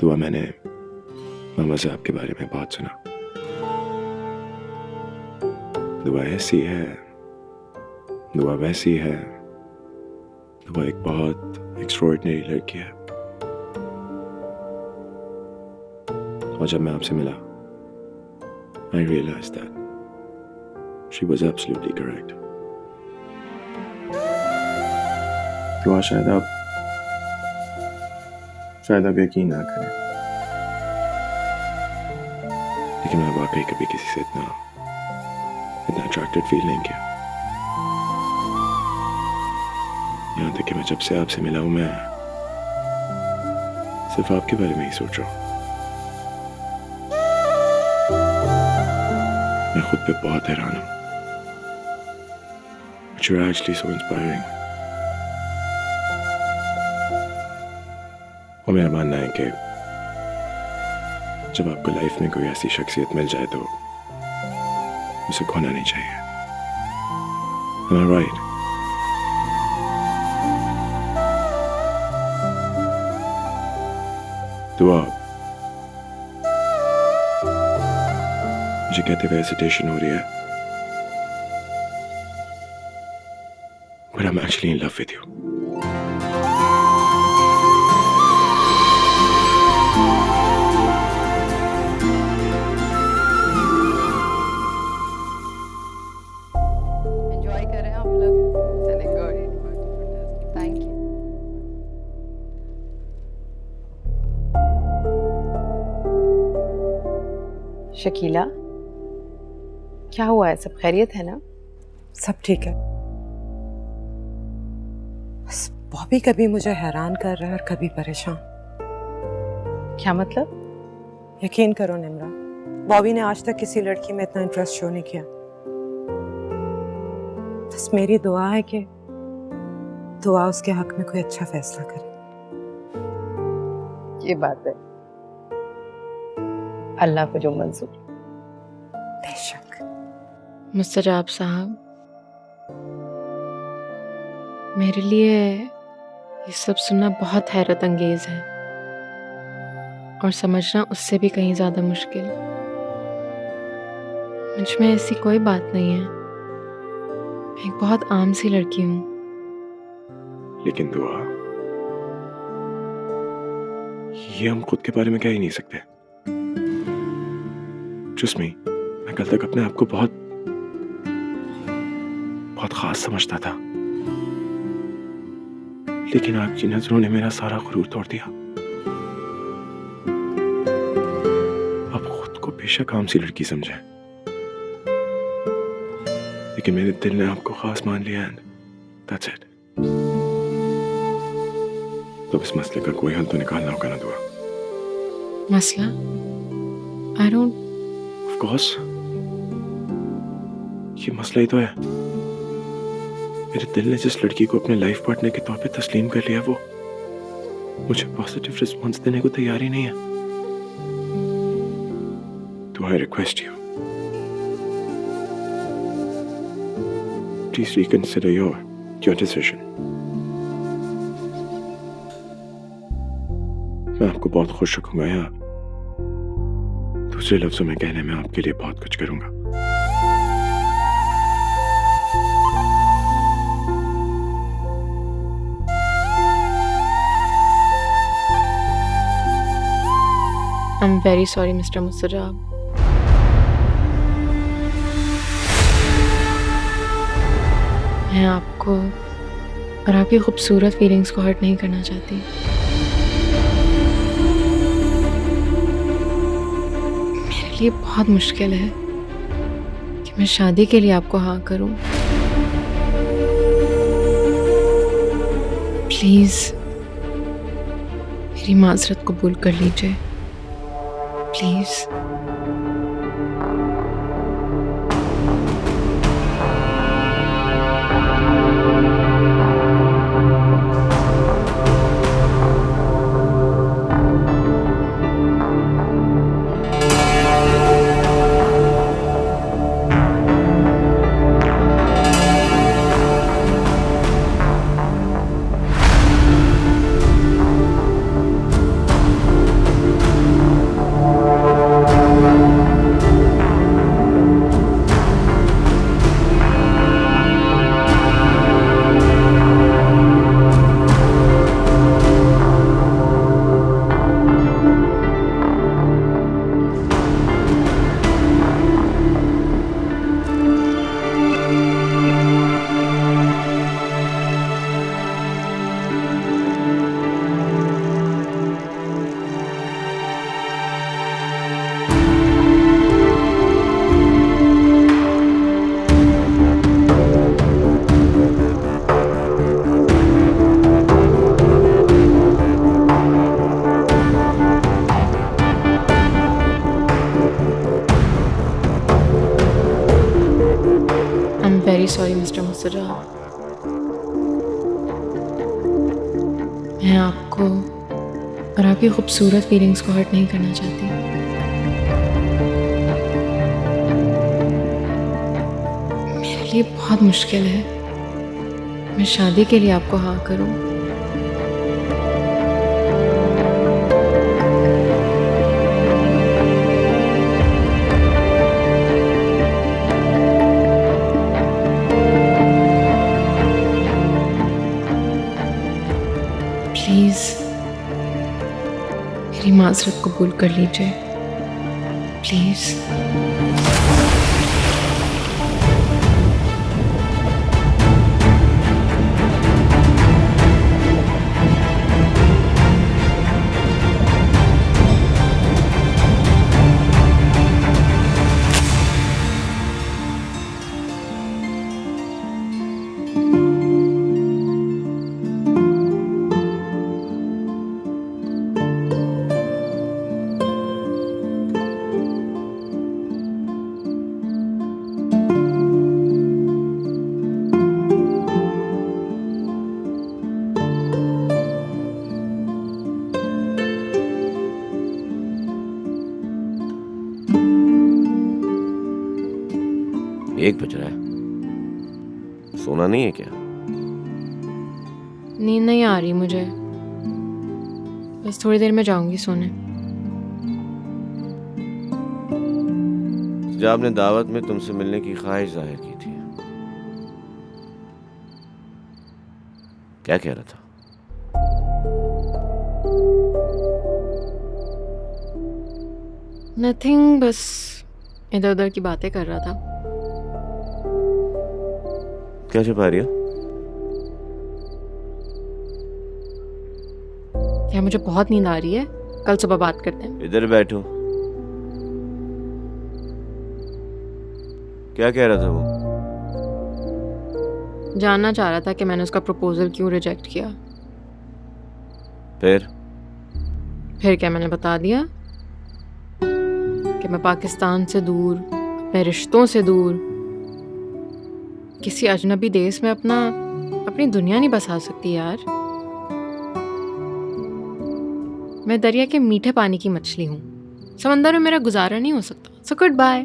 दुआ मैंने मामा साहब के बारे में बहुत सुना। दुआ ऐसी है, दुआ वैसी है, दुआ एक बहुत एक्स्ट्राऑर्डिनरी लड़की है। और जब मैं आपसे मिला, I realized that she was absolutely correct. दुआ शायद आप यकीन ना करें, लेकिन मैं वाकई कभी किसी से इतना अट्रैक्टेड फील नहीं किया। यहाँ तक कि मैं जब से आपसे मिला हूं, मैं सिर्फ आपके बारे में ही सोच रहा हूं। मैं खुद पे बहुत हैरान हूं। But you're actually so inspiring. और मेरा मानना है कि जब आपको लाइफ में कोई ऐसी शख्सियत मिल जाए तो उसे खोना नहीं चाहिए। Am I right? दुआ, मुझे कहते हुए हेजिटेशन हो रही है, but I'm actually in love with you. Enjoy कर रहे हैं आप लोग? चलें, गुड, थैंक यू। शकीला, क्या हुआ है? सब खैरियत है ना? सब ठीक है। बस बॉबी कभी मुझे हैरान कर रहा है और कभी परेशान। क्या मतलब? यकीन करो निम्रा, बॉबी ने आज तक किसी लड़की में इतना इंटरेस्ट शो नहीं किया। बस मेरी दुआ है कि दुआ उसके हक में कोई अच्छा फैसला करे। ये बात है, अल्लाह को जो मंजूर। बेशक। मुस्तजाब साहब, मेरे लिए ये सब सुनना बहुत हैरत अंगेज है और समझना उससे भी कहीं ज्यादा मुश्किल। मुझ में ऐसी कोई बात नहीं है, मैं एक बहुत आम सी लड़की हूँ। लेकिन दुआ, ये हम खुद के बारे में कह ही नहीं सकते। Trust me, मैं कल तक अपने आप को बहुत खास समझता था, लेकिन आपकी नजरों ने मेरा सारा गुरूर तोड़ दिया। आप खुद को बेशक आम सी लड़की समझे, लेकिन मेरे दिल ने आपको खास मान लिया, एंड दैट्स इट। तो इस मसले का कोई हल तो निकालना होगा ना दुआ? मसला? I don't. ऑफ कोर्स, ये मसला ही तो है। मेरे दिल ने जिस लड़की को अपने लाइफ पार्टनर के तौर पे तस्लीम कर लिया, वो मुझे पॉजिटिव रिस्पॉन्स देने को तैयार ही नहीं है। तो I request you, please reconsider your decision. मैं आपको बहुत खुश रखूंगा, या दूसरे लफ्जों में कहने में आपके लिए बहुत कुछ करूंगा। I am very sorry mister Mustajab. मैं आपको और आपकी खूबसूरत फीलिंग्स को हर्ट नहीं करना चाहती। मेरे लिए बहुत मुश्किल है कि मैं शादी के लिए आपको हाँ करूं। प्लीज मेरी माजरत कबूल कर लीजिए, प्लीज। Sorry mister मुसर्रा। मैं आपको और आपकी खूबसूरत फीलिंग्स को हर्ट नहीं करना चाहती। मेरे लिए बहुत मुश्किल है मैं शादी के लिए आपको हाँ करूं। प्लीज मेरी माजरत कबूल कर लीजिए प्लीज। एक बज रहा है, सोना नहीं है क्या? नींद नहीं आ रही मुझे, बस थोड़ी देर में जाऊंगी सोने। जब ने दावत में तुमसे मिलने की ख्वाहिश जाहिर की थी, क्या कह रहा था? नथिंग, बस इधर उधर की बातें कर रहा था। क्या छुपा रही हो? क्या मुझे बहुत नींद आ रही है? कल सुबह बात करते हैं। इधर बैठो। क्या कह रहा था वो? जानना चाह रहा था कि मैंने उसका प्रपोजल क्यों रिजेक्ट किया। फिर क्या मैंने बता दिया कि मैं पाकिस्तान से दूर, अपने रिश्तों से दूर, किसी अजनबी देश में अपनी दुनिया नहीं बसा सकती यार। मैं दरिया के मीठे पानी की मछली हूँ, समंदर में मेरा गुजारा नहीं हो सकता। So good bye.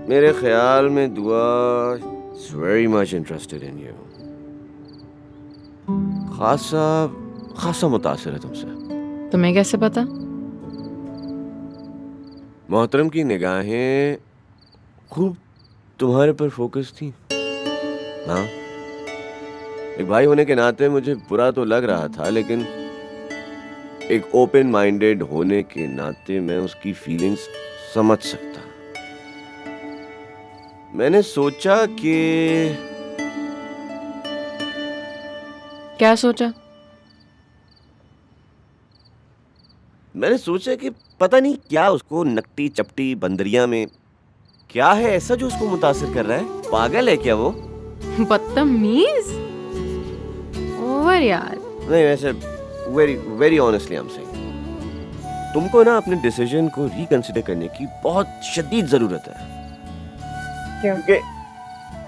मेरे ख्याल में Dua is very much interested in you. खासा मुतासिर है तुमसे। तुम्हें कैसे पता? मोहतरम की निगाहें खूब तुम्हारे पर फोकस थी। हाँ, एक भाई होने के नाते मुझे बुरा तो लग रहा था, लेकिन एक ओपन माइंडेड होने के नाते मैं उसकी फीलिंग्स समझ सकता। मैंने सोचा कि क्या सोचा? मैंने सोचा कि पता नहीं क्या उसको नकटी चपटी बंदरिया में क्या है ऐसा जो उसको मुतासिर कर रहा है। पागल है क्या वो? बदतमीज। ओवर यार। नहीं, वैसे very very honestly I am saying, तुमको ना अपने डिसीजन को रिकंसिडर करने की बहुत शदीद जरूरत है। क्योंकि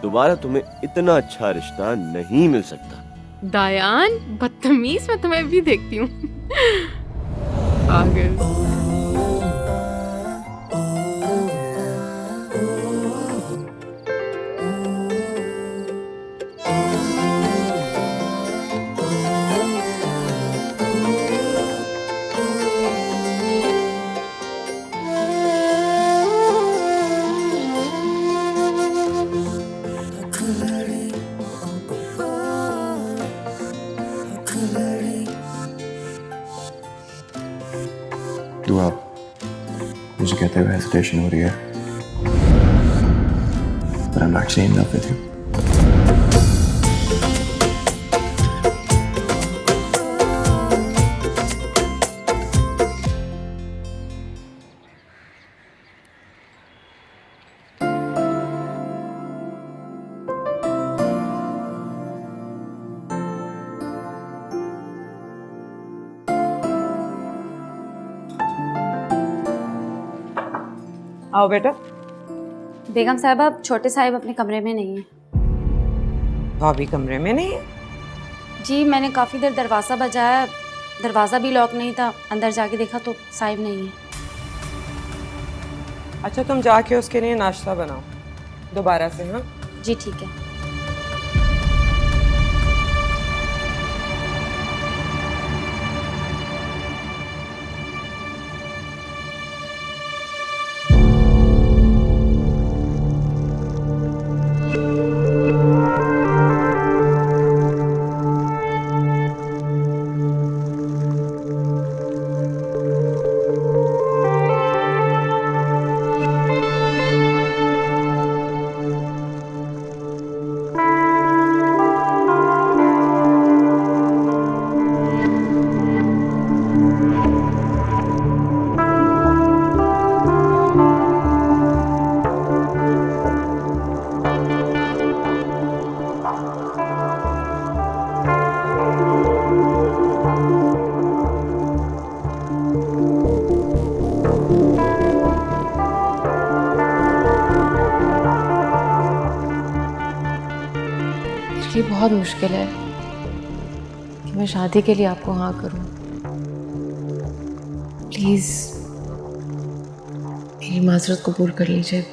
दोबारा तुम्हें इतना अच्छा रिश्ता नहीं मिल सकता। दायान बदतमीज, मैं तुम्हें भी देखती हूँ। पागल। दुआ, मुझे कहते हुए हेजिटेशन हो रही है, but I'm actually in love with you. आओ बेटा। बेगम साहब अब छोटे साहिब अपने कमरे में नहीं है। भाभी कमरे में नहीं है? जी मैंने काफ़ी देर दरवाज़ा बजाया, दरवाज़ा भी लॉक नहीं था, अंदर जाके देखा तो साहिब नहीं है। अच्छा तुम जाके उसके लिए नाश्ता बनाओ दोबारा से। हाँ जी ठीक है। ये बहुत मुश्किल है कि मैं शादी के लिए आपको हाँ करूं। प्लीज मेरी माजरत कबूल कर लीजिए।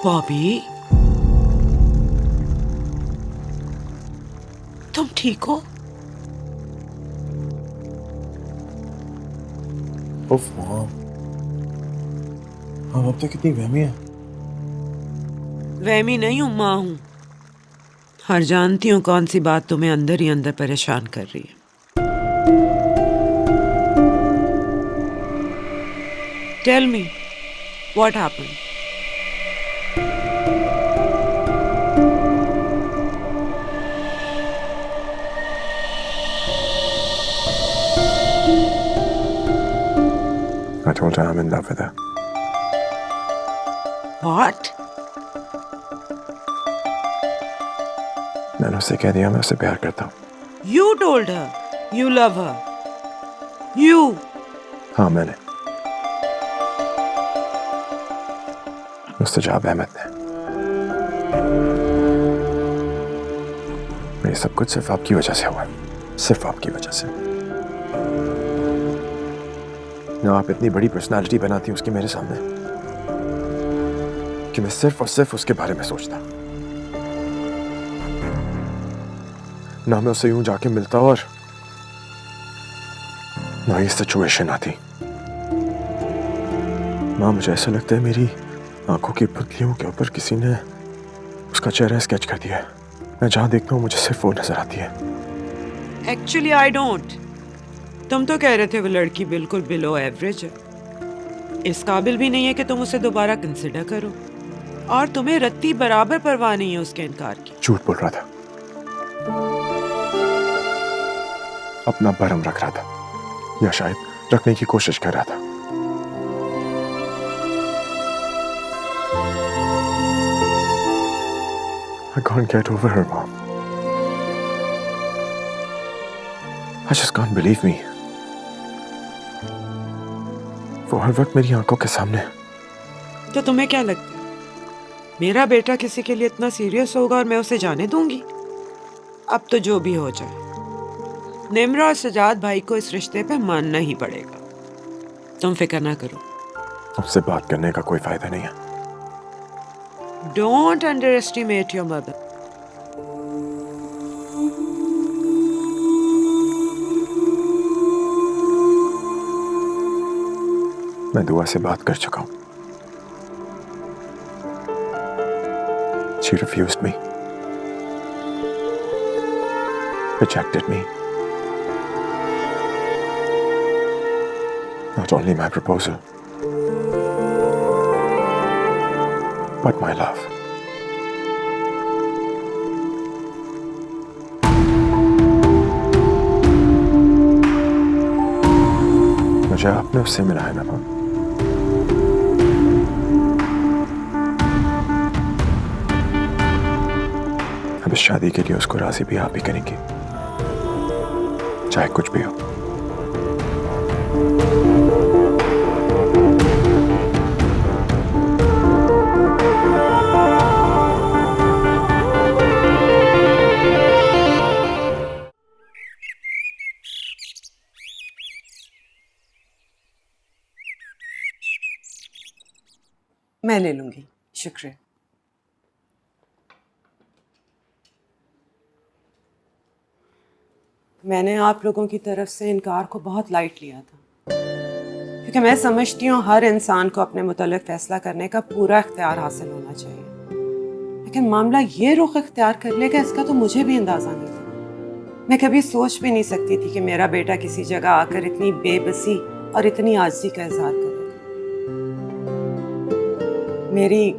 बॉबी तुम ठीक हो? उफ मॉम, हम अब तक कितनी वहमी है। वहमी नहीं हूं, माँ हूं। हर जानती हूँ कौन सी बात तुम्हें अंदर ही अंदर परेशान कर रही है। Tell me what happened? I told her I'm in love with her. What? मैंने उससे कह दिया मैं उससे प्यार करता हूँ। You told her you love her. You? हाँ मैंने। मुस्तजाब अहमद ने। ये सब कुछ सिर्फ आपकी वजह से हुआ, सिर्फ आपकी वजह से। ना आप इतनी बड़ी पर्सनालिटी बनाती हैं उसकी मेरे सामने कि मैं सिर्फ और सिर्फ उसके बारे में सोचता, ना मैं उससे यूं जाके मिलता और ना ये सिचुएशन आती। माँ मुझे ऐसा लगता है मेरी आंखों की पुतलियों के ऊपर किसी ने उसका चेहरा स्केच कर दिया है। मैं जहां देखता हूँ मुझे सिर्फ वो नजर आती है। Actually I don't. तुम तो कह रहे थे वो लड़की बिल्कुल बिलो एवरेज है, इस काबिल भी नहीं है कि तुम उसे दोबारा कंसिडर करो, और तुम्हें रत्ती बराबर परवाह नहीं है उसके इनकार की। झूठ बोल रहा था, अपना भरम रख रहा था, या शायद रखने की कोशिश कर रहा था। I can't get over her, Mom. I just can't believe me. वो हर वक्त मेरी आंखों के सामने। तो तुम्हें क्या लगता है मेरा बेटा किसी के लिए इतना सीरियस होगा और मैं उसे जाने दूंगी? अब तो जो भी हो जाए, निम्रा और सजाद भाई को इस रिश्ते पे मानना ही पड़ेगा। तुम फिक्र ना करो। उससे बात करने का कोई फायदा नहीं है। Don't under estimate your mother. मैं दुआ से बात कर चुका हूं। She refused me, rejected me. Not only my proposal, but my love. मुझे आपने उससे मिला है ना। अब इस शादी के लिए उसको राजी भी आप ही करेंगे, चाहे कुछ भी हो। मैं ले लूंगी, शुक्रिया। मैंने आप लोगों की तरफ से इनकार को बहुत लाइट लिया था, क्योंकि मैं समझती हूँ हर इंसान को अपने मुतल्लिक फैसला करने का पूरा इख्तियार हासिल होना चाहिए। लेकिन मामला ये रुख इख्तियार कर लेगा, इसका तो मुझे भी अंदाज़ा नहीं था। मैं कभी सोच भी नहीं सकती थी कि मेरा बेटा किसी जगह आकर इतनी बेबसी और इतनी आजिज़ी का इजहार करेगा। मेरी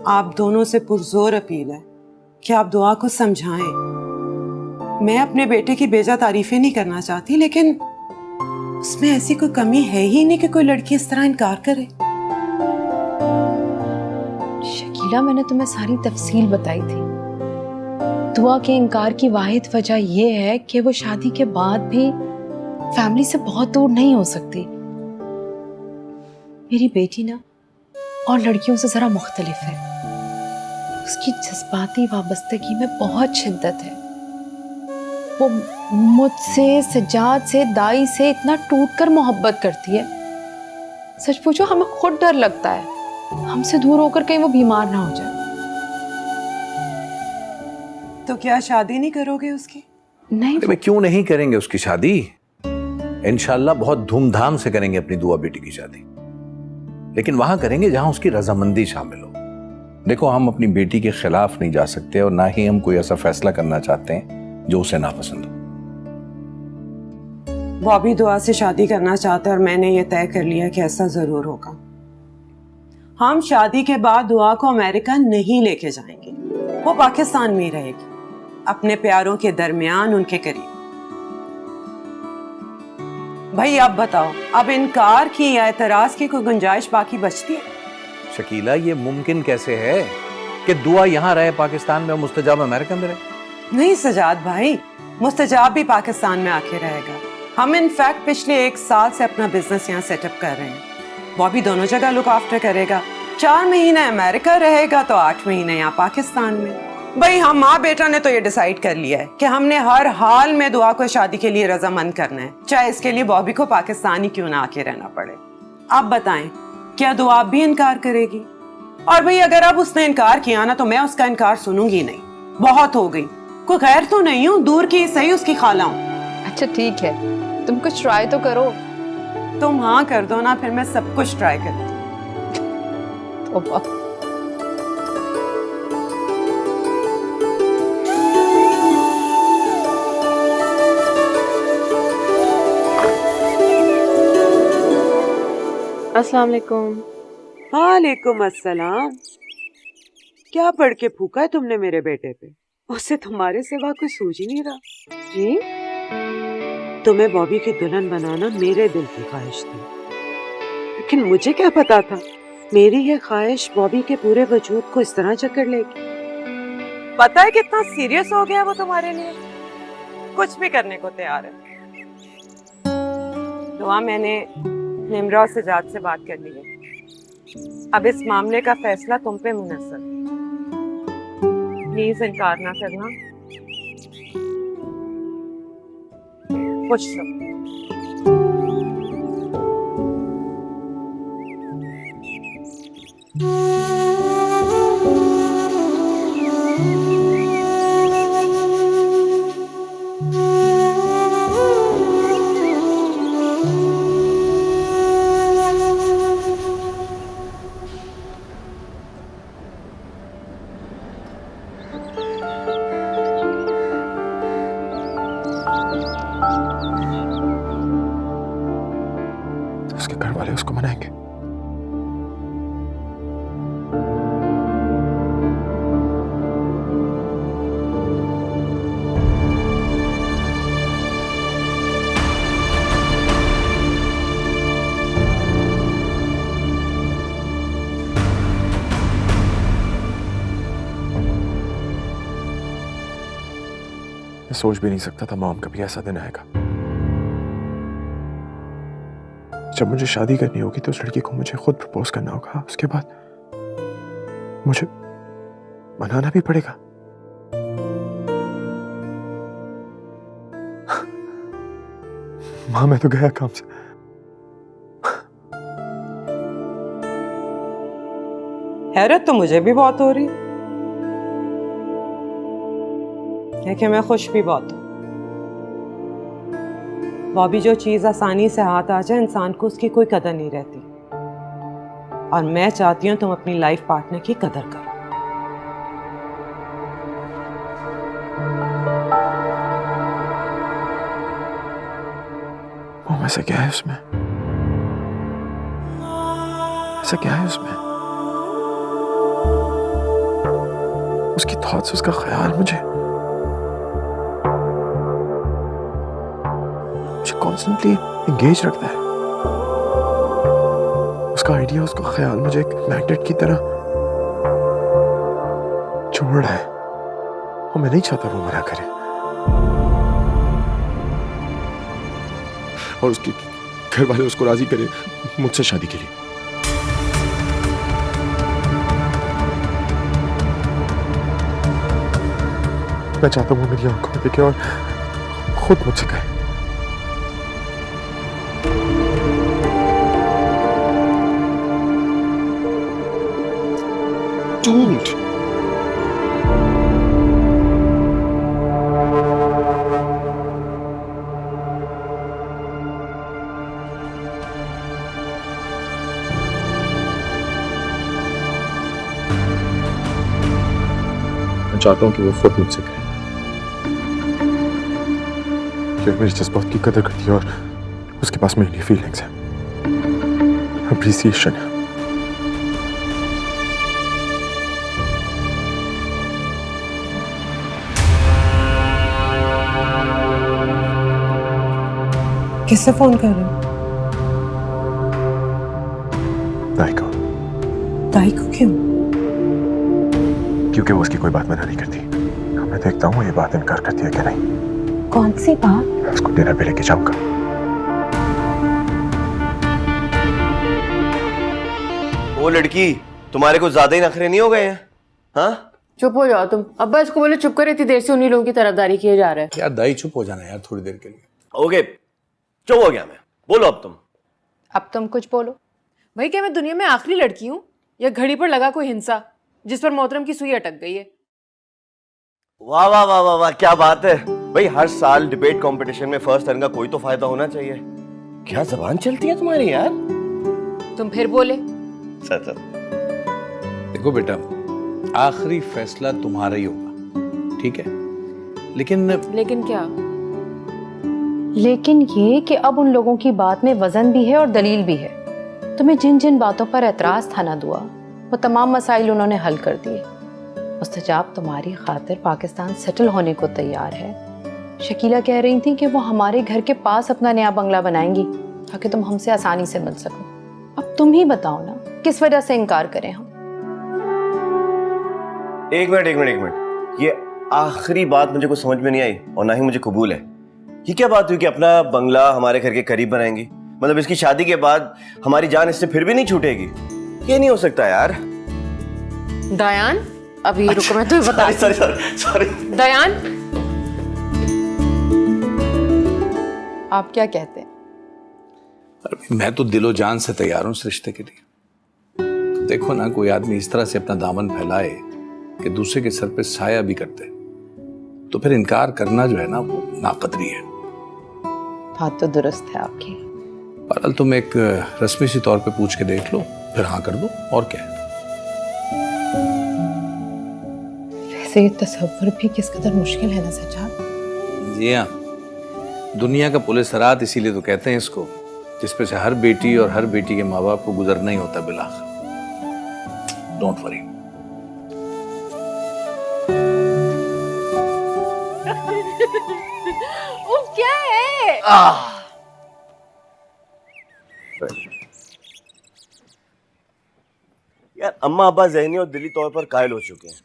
आप दोनों से पुरजोर अपील है कि आप दुआ को समझाएं। मैं अपने बेटे की बेजा तारीफें नहीं करना चाहती, लेकिन उसमें ऐसी कोई कमी है ही नहीं कि कोई लड़की इस तरह इनकार करे। शकीला, मैंने तुम्हें सारी तफसील बताई थी। दुआ के इनकार की वाहिद वजह यह है कि वो शादी के बाद भी फैमिली से बहुत दूर नहीं हो सकती। मेरी बेटी ना और लड़कियों से जरा मुख्तलिफ है। उसकी जज्बाती वाबस्तगी में बहुत शिद्दत है। वो मुझसे, सजाद से, दाई से इतना टूटकर मोहब्बत करती है, सच पूछो हमें खुद डर लगता है हमसे दूर होकर कहीं वो बीमार ना हो जाए। तो क्या शादी नहीं करोगे उसकी? नहीं। अरे क्यों नहीं करेंगे उसकी शादी? इंशाल्लाह बहुत धूमधाम से करेंगे अपनी दुआ बेटी की शादी, लेकिन वहां करेंगे जहां उसकी रजामंदी शामिल हो। देखो, हम अपनी बेटी के खिलाफ नहीं जा सकते और ना ही हम कोई ऐसा फैसला करना चाहते हैं जो उसे नापसंद हो। वो अभी दुआ से शादी करना चाहता है और मैंने ये तय कर लिया कि ऐसा जरूर होगा। हम शादी के बाद दुआ को अमेरिका नहीं लेके जाएंगे, वो पाकिस्तान में ही रहेगी, अपने प्यारों के दरमियान, उनके करीब। भाई आप बताओ, अब इनकार की या एतराज की कोई गुंजाइश बाकी बचती है? शकीला, ये मुमकिन कैसे है कि दुआ यहां रहे पाकिस्तान में और मुस्तजाब अमेरिका में रहे? नहीं सजाद भाई, मुस्तजाब भी पाकिस्तान में आके रहेगा। हम इनफैक्ट पिछले 1 साल से अपना बिजनेस यहाँ सेटअप कर रहे हैं। वो भी दोनों जगह लुक आफ्टर करेगा। 4 महीने अमेरिका रहेगा तो 8 महीने यहाँ पाकिस्तान में। भाई हम माँ बेटा ने तो ये डिसाइड कर लिया है कि हमने हर हाल में दुआ को शादी के लिए रजामंद करना है, चाहे इसके लिए बॉबी को पाकिस्तान ही क्यों ना आके रहना पड़े। आप बताएं, क्या दुआ भी इनकार करेगी? और भाई अगर अब उसने इनकार किया ना तो मैं उसका इनकार सुनूंगी नहीं। बहुत हो गई, कोई गैर तो नहीं हूँ, दूर की सही उसकी खाला हूँ। अच्छा ठीक है, तुम कुछ ट्राई तो करो। तुम हाँ कर दो ना, फिर मैं सब कुछ ट्राई करती हूँ। अस्सलाम वालेकुम। वालेकुम अस्सलाम। क्या पढ़ के फूका है तुमने मेरे बेटे पे? उसे तुम्हारे सिवा कोई सूझ ही नहीं रहा। जी, तुम्हें बॉबी की दुल्हन बनाना मेरे दिल की ख्वाहिश थी, लेकिन मुझे क्या पता था मेरी ये ख्वाहिश बॉबी के पूरे वजूद को इस तरह जकड़ लेगी। पता है कितना सीरियस हो गया वो तुम्हारे लिए, कुछ भी करने को तैयार है। दुआ, मैंने निम्रा और सजाद से बात कर ली है। अब इस मामले का फैसला तुम पे मुनहसर है। प्लीज इनकार ना करना। पूछ लो। उसके घर वाले उसको मनाएंगे। मैं सोच भी नहीं सकता था मॉम कभी ऐसा दिन आएगा। जब मुझे शादी करनी होगी तो उस लड़की को मुझे खुद प्रपोज करना होगा, उसके बाद मुझे मनाना भी पड़ेगा। मां मैं तो गया काम से। हैरत तो मुझे भी बहुत हो रही है कि मैं खुश भी बहुत हूं। बॉबी, जो चीज आसानी से हाथ आ जाए इंसान को उसकी कोई कदर नहीं रहती, और मैं चाहती हूं तुम अपनी लाइफ पार्टनर की कदर करो। मॉम ऐसा क्या है उसमें? ऐसा क्या है उसमें? उसकी थॉट्स, उसका ख्याल मुझे कॉन्स्टेंटली एंगेज रखता है। उसका आइडिया, उसका ख्याल मुझे एक मैग्नेट की तरह जोड़ रहा है, और मैं नहीं चाहता वो मना करे। और उसके घर वाले उसको राजी करे मुझसे शादी के लिए। मैं चाहता हूँ वो मेरी आंखों में देखे और खुद मुझसे कहे। Don't. मैं चाहता हूं कि वो खुद मुझसे कहे कि मेरी जज्बात की कदर करती है और उसके पास मेरे लिए फीलिंग्स हैं, अप्रिसिएशन है। किससे फोन कर रहे हो? दाई को। दाई को क्यों? क्योंकि वो उसकी कोई बात मना नहीं करती। मैं देखता हूँ ये बात इनकार करती है कि नहीं। कौन सी बात? मैं उसको डिनर पे लेके जाऊंगा। वो लड़की तुम्हारे को ज्यादा ही नखरे नहीं हो गए हैं? हाँ, चुप हो जाओ तुम। अब्बा इसको बोले चुप करे, इतनी देर से उन्हीं लोगों की तरफदारी किए जा रहा है। यार दाई चुप हो जाना यार थोड़ी देर के लिए। ओके, चुप हो गया मैं। बोलो अब तुम। अब तुम कुछ बोलो भाई। क्या मैं दुनिया में आखिरी लड़की हूँ या घड़ी पर लगा कोई हिंसा जिस पर मोहतरम की सुई अटक गई है? वाह वाह वाह वाह वाह, क्या बात है भाई। हर साल डिबेट कंपटीशन में फर्स्ट रन का कोई तो फायदा होना चाहिए। क्या जबान चलती है तुम्हारी यार। तुम फिर बोले। सच। देखो बेटा, आखिरी फैसला तुम्हारा ही होगा, ठीक है? लेकिन क्या? लेकिन ये कि अब उन लोगों की बात में वजन भी है और दलील भी है। तुम्हें जिन जिन बातों पर एतराज था ना दुआ, वो तमाम मसाइल उन्होंने हल कर दिए। मुस्तजाब तुम्हारी खातिर पाकिस्तान सेटल होने को तैयार है। शकीला कह रही थी कि वो हमारे घर के पास अपना नया बंगला बनाएंगी ताकि तुम हमसे आसानी से मिल सको। अब तुम ही बताओ ना, किस वजह से इनकार करें हम? एक मिनट। ये आखिरी बात मुझे कुछ समझ में नहीं आई और ना ही मुझे कबूल है। ये क्या बात हुई कि अपना बंगला हमारे घर के करीब बनाएंगी? मतलब इसकी शादी के बाद हमारी जान इससे फिर भी नहीं छूटेगी? ये नहीं हो सकता यार। दयान, अभी रुको, मैं तुम्हें बता। सॉरी। दयान, आप क्या कहते हैं? अरे मैं तो दिलो जान से तैयार हूं इस रिश्ते के लिए। देखो ना, कोई आदमी इस तरह से अपना दामन फैलाए कि दूसरे के सर पे साया भी करते, तो फिर इनकार करना जो है ना वो नाकदरी है। बात तो दुरुस्त है आपकी। बहरहाल तुम एक रस्मी सी तौर पे पूछ के देख लो, फिर हाँ कर दो, और क्या है। वैसे ये तसव्वुर भी किस कदर मुश्किल है ना सज्जाद। जी हाँ, दुनिया का पुलिस रात इसीलिए तो कहते हैं इसको, जिसपे से हर बेटी और हर बेटी के माँ बाप को गुजरना ही होता बिलाखिर। Don't worry. वो क्या है? यार अम्मा अब्बा ज़हनी और दिली तौर पर कायल हो चुके हैं,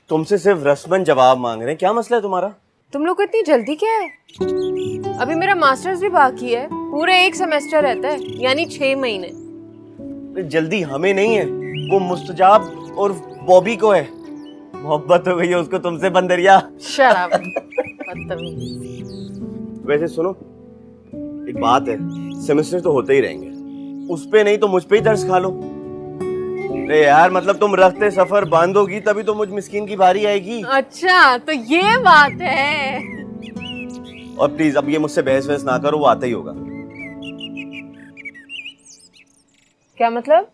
तुमसे सिर्फ रस्मन जवाब मांग रहे हैं। क्या मसला है तुम्हारा? तुम लोग को इतनी जल्दी क्या है? अभी मेरा मास्टर्स भी बाकी है, पूरे 1 सेमेस्टर रहता है, यानी 6 महीने। जल्दी हमें नहीं है, वो मुस्तजाब और बॉबी को है। मोहब्बत हो गई है उसको तुमसे बंदरिया। शराब बदतमीज। वैसे सुनो, एक बात है, सेमेस्टर तो होते ही रहेंगे, उस पे नहीं तो मुझ पे ही दर्स खा लो। अरे यार मतलब तुम रखते सफर बांधोगी तभी तो मुझ मिस्कीन की बारी आएगी। अच्छा तो ये बात है। और प्लीज अब ये मुझसे बहस वहस ना करो, वो आता ही होगा। क्या मतलब?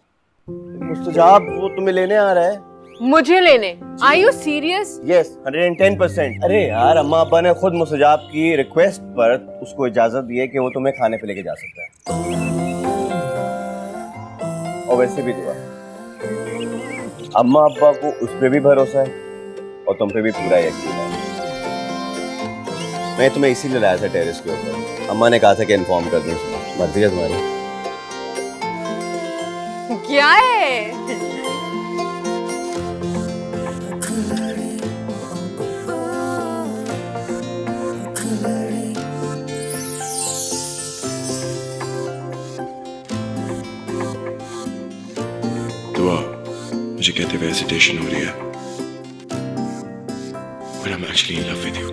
मुस्तजाब वो तुम्हें लेने आ रहा है। मुझे लेने? Are you serious? यस 110%। अरे यार अम्मा अब्बा ने खुद मुस्तजाब की रिक्वेस्ट पर उसको इजाजत दी है कि वो तुम्हें खाने पे लेके जा सकता है। और वैसे भी दुआ, अम्मा अब्बा को उस पे भी भरोसा है और तुम पे भी पूरा यकीन है। मैं तुम्हें इसीलिए लाया था टेरेस के ऊपर, अम्मा ने कहा था कि इन्फॉर्म कर दूं। मर्जी है तुम्हारी। क्या है? दुआ, मुझे कहते हुए हेजिटेशन हो रही है, but I'm actually in love with you.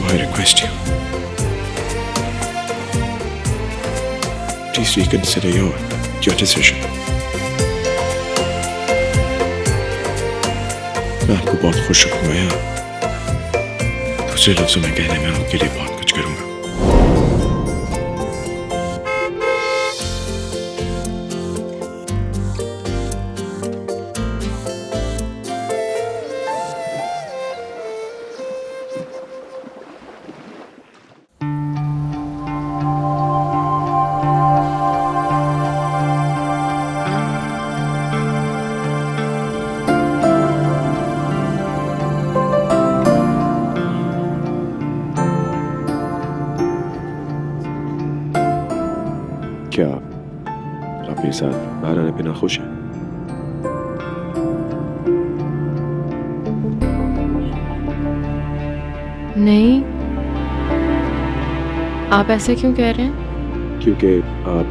I request you, please reconsider your decision. मैं आपको बहुत खुश रखूंगा यार, दूसरे लफ्जों में कहने में आपके लिए बहुत कुछ करूंगा। क्या आप मेरे साथ बाहर आने पे ना खुश हैं? नहीं, आप ऐसे क्यों कह रहे हैं? क्योंकि आप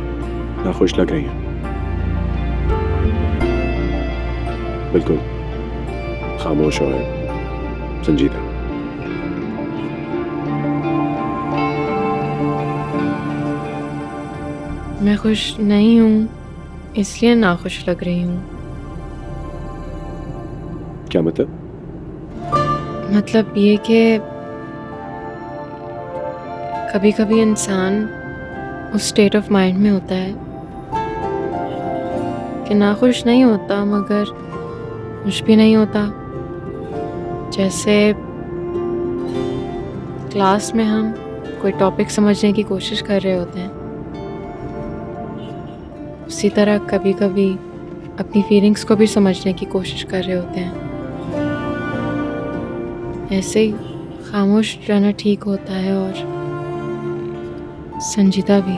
नाखुश लग रही हैं। बिल्कुल खामोश और संजीदा। मैं खुश नहीं हूँ, इसलिए नाखुश लग रही हूँ। क्या मतलब? मतलब ये कि कभी कभी इंसान उस स्टेट ऑफ माइंड में होता है कि नाखुश नहीं होता मगर खुश भी नहीं होता। जैसे क्लास में हम कोई टॉपिक समझने की कोशिश कर रहे होते हैं, उसी तरह कभी कभी अपनी फीलिंग्स को भी समझने की कोशिश कर रहे होते हैं। ऐसे ही खामोश रहना ठीक होता है और संजीदा भी।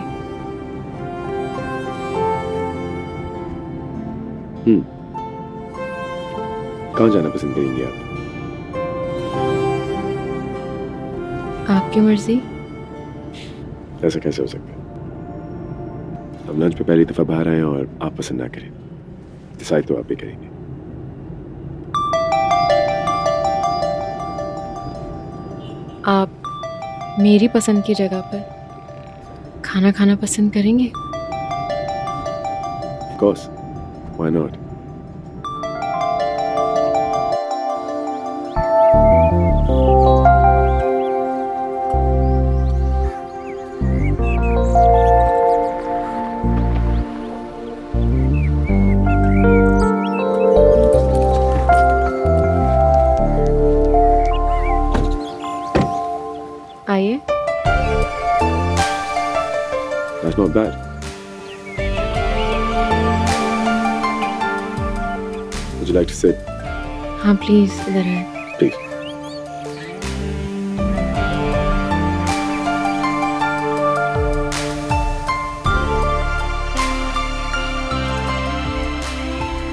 कहाँ जाना पसंद करेंगी आप? आपकी मर्जी। ऐसा कैसे हो सकता है? हम लंच पे पहली दफा बाहर आए हैं और आप पसंद ना करें, डिसाइड तो आप ही करेंगे। आप मेरी पसंद की जगह पर खाना खाना पसंद करेंगे? Of course, why not? आइए। That's not bad. Would you like to sit? हाँ प्लीज इधर है। Please.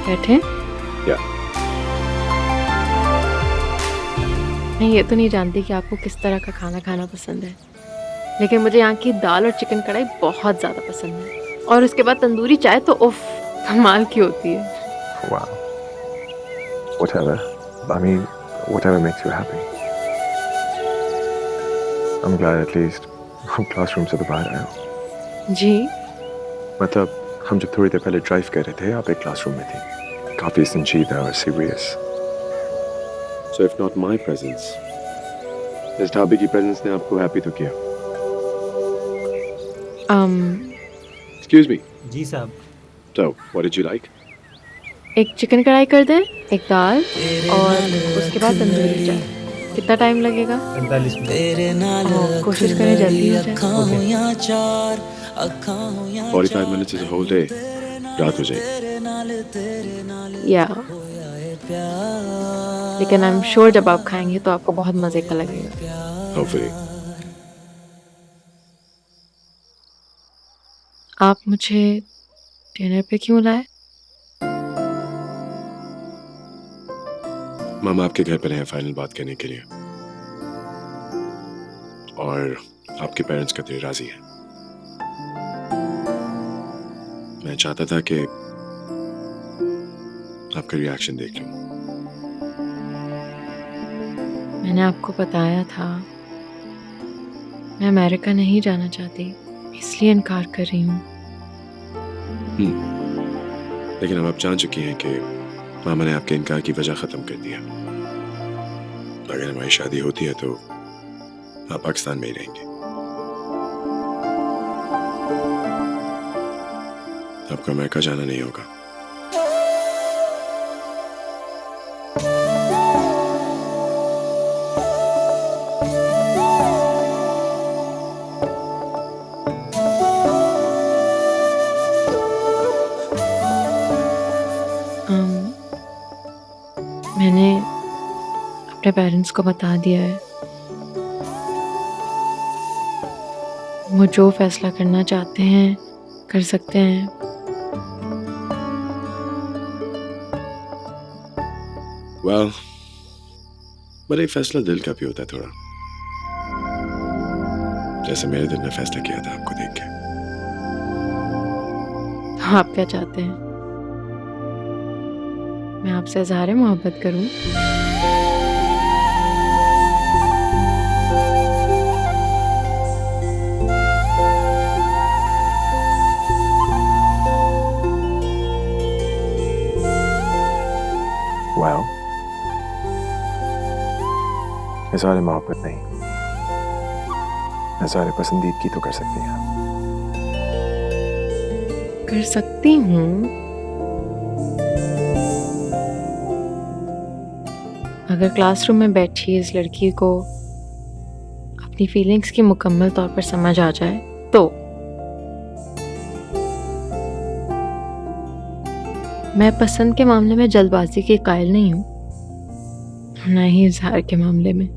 बैठे। Yeah. मैं ये तो नहीं जानती कि आपको किस तरह का खाना खाना पसंद है, लेकिन मुझे यहाँ की दाल और चिकन कढ़ाई बहुत ज़्यादा पसंद है, और उसके बाद तंदूरी चाय तो उफ कमाल की होती है। Wow. Whatever. I mean, whatever makes you happy. I'm glad at least हम क्लासरूम से तो बाहर आए हो। जी। मतलब हम जब थोड़ी देर पहले ड्राइव कर रहे थे, आप एक क्लासरूम में थी, काफी संजीदा और serious. So if not my presence, इस ढाबे की presence ने आपको हैप्पी तो किया। Excuse me. जी साहब। So, what did you like? एक चिकन कढ़ाई कर दें, एक दाल और उसके बाद तंदूरी चाय। कितना टाइम लगेगा? 45 मिनट। कोशिश करें जल्दी हो जाए। 45 minutes is a whole day. रात हो जाएगी। या लेकिन आई एम श्योर जब आप खाएंगे तो आपको बहुत मज़े का लगेगा। Hopefully. आप मुझे डिनर पे क्यों लाए? मामा आपके घर पर हैं फाइनल बात करने के लिए, और आपके पेरेंट्स का दिल राजी है। मैं चाहता था कि आपका रिएक्शन देख लूं। मैंने आपको बताया था मैं अमेरिका नहीं जाना चाहती, इसलिए इनकार कर रही हूँ। लेकिन अब आप जान चुकी हैं कि मामा ने आपके इनकार की वजह खत्म कर दिया। अगर हमारी शादी होती है तो आप पाकिस्तान में ही रहेंगे। आपको अमेरिका जाना नहीं होगा। मैंने अपने पेरेंट्स को बता दिया है। वो जो फैसला करना चाहते हैं कर सकते हैं। Well, पर एक फैसला दिल का भी होता है थोड़ा, जैसे मेरे दिल ने फैसला किया था आपको देख के। आप क्या चाहते हैं? मैं आपसे इज़हार मोहब्बत करूं? Well, इज़हार मोहब्बत नहीं, इज़हार पसंदीदगी तो कर सकती हैं। कर सकती हूँ। अगर क्लासरूम में बैठी इस लड़की को अपनी फीलिंग्स की मुकम्मल तौर पर समझ आ जाए तो। मैं पसंद के मामले में जल्दबाजी के कायल नहीं हूँ, ना ही इज़हार के मामले में।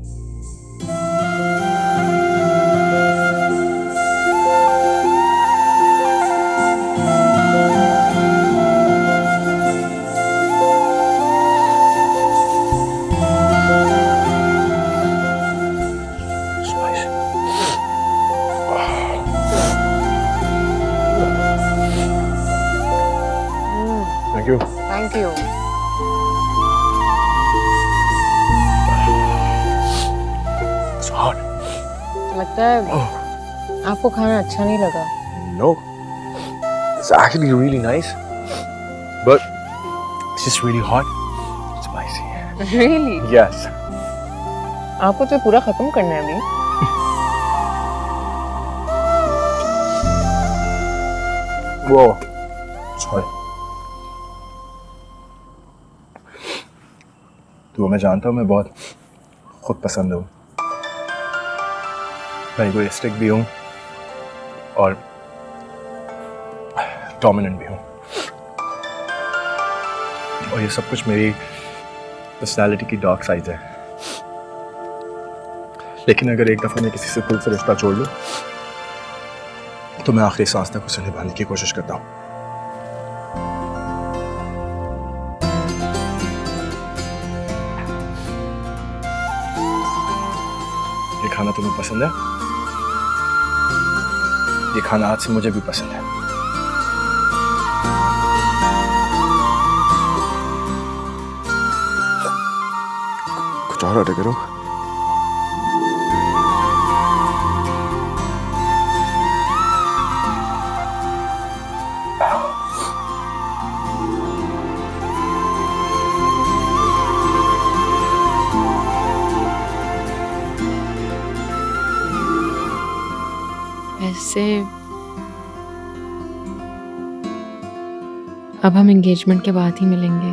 Thank you. Thank you. It's hot. लगता है आपको खाना अच्छा नहीं लगा। No, it's actually really nice, but it's just really hot, spicy. Really? Yes. आपको तो पूरा खत्म करना है अभी। Whoa, sorry. तो मैं जानता हूँ मैं बहुत खुद पसंद हूँ, मैं इगोइस्टिक भी हूँ और डोमिनेंट भी हूँ, और ये सब कुछ मेरी पर्सनालिटी की डार्क साइड है। लेकिन अगर एक दफ़ा मैं किसी से दिल से रिश्ता छोड़ लूँ तो मैं आखिरी सांस तक उसे निभाने की कोशिश करता हूँ। ये खाना तुम्हें पसंद है? ये खाना आज से मुझे भी पसंद है। कुछ और ऑर्डर करो? ऐसे अब हम एंगेजमेंट के बाद ही मिलेंगे।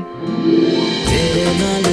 तेरे नाल